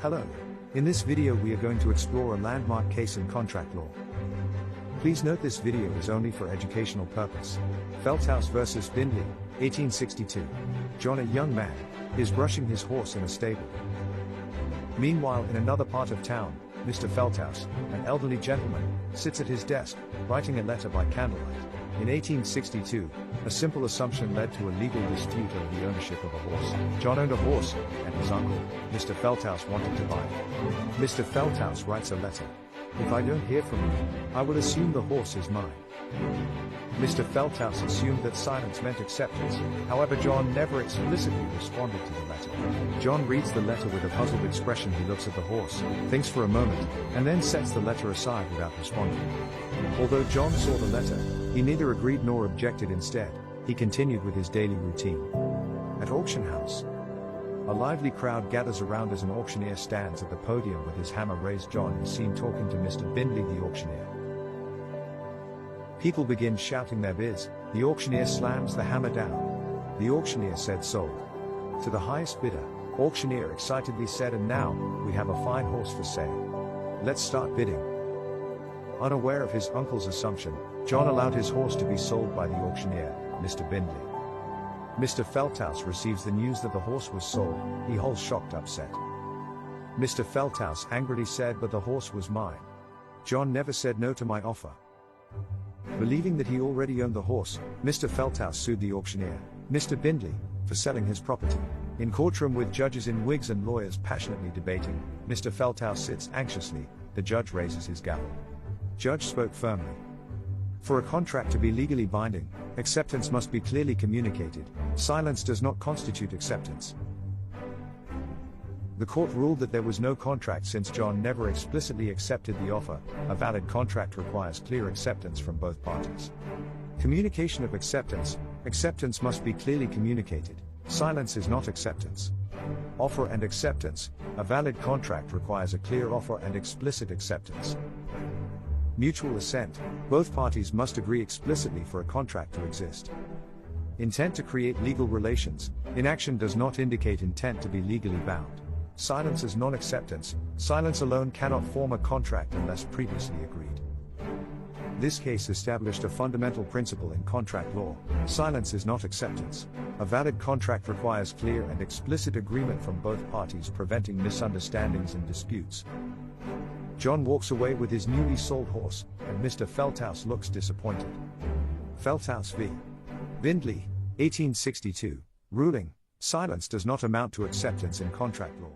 Hello. In this video we are going to explore a landmark case in contract law. Please note this video is only for educational purpose. Felthouse vs. Bindley, 1862. John, a young man, is brushing his horse in a stable. Meanwhile, in another part of town, Mr. Felthouse, an elderly gentleman, sits at his desk, writing a letter by candlelight. In 1862, a simple assumption led to a legal dispute over the ownership of a horse. John owned a horse, and his uncle, Mr. Felthouse, wanted to buy it. Mr. Felthouse writes a letter. If I don't hear from you, I will assume the horse is mine. Mr. Felthouse assumed that silence meant acceptance, however John never explicitly responded to the letter. John reads the letter with a puzzled expression. He looks at the horse, thinks for a moment, and then sets the letter aside without responding. Although John saw the letter, he neither agreed nor objected. Instead, he continued with his daily routine. At auction house, a lively crowd gathers around as an auctioneer stands at the podium with his hammer raised. John is seen talking to Mr. Bindley, the auctioneer. People begin shouting their bids. The auctioneer slams the hammer down. The auctioneer said sold. To the highest bidder, auctioneer excitedly said, and now, we have a fine horse for sale. Let's start bidding. Unaware of his uncle's assumption, John allowed his horse to be sold by the auctioneer, Mr. Bindley. Mr. Felthouse receives the news that the horse was sold. He holds shocked, upset. Mr. Felthouse angrily said, but the horse was mine. John never said no to my offer. Believing that he already owned the horse, Mr. Felthouse sued the auctioneer, Mr. Bindley, for selling his property. In courtroom with judges in wigs and lawyers passionately debating, Mr. Felthouse sits anxiously. The judge raises his gavel. Judge spoke firmly. For a contract to be legally binding, acceptance must be clearly communicated. Silence does not constitute acceptance. The court ruled that there was no contract since John never explicitly accepted the offer. A valid contract requires clear acceptance from both parties. Communication of acceptance. Acceptance must be clearly communicated. Silence is not acceptance. Offer and acceptance. A valid contract requires a clear offer and explicit acceptance. Mutual assent. Both parties must agree explicitly for a contract to exist. Intent to create legal relations. Inaction does not indicate intent to be legally bound. Silence is non-acceptance. Silence alone cannot form a contract unless previously agreed. This case established a fundamental principle in contract law. Silence is not acceptance. A valid contract requires clear and explicit agreement from both parties, preventing misunderstandings and disputes. John walks away with his newly sold horse, and Mr. Felthouse looks disappointed. Felthouse v. Bindley, 1862. Ruling: silence does not amount to acceptance in contract law.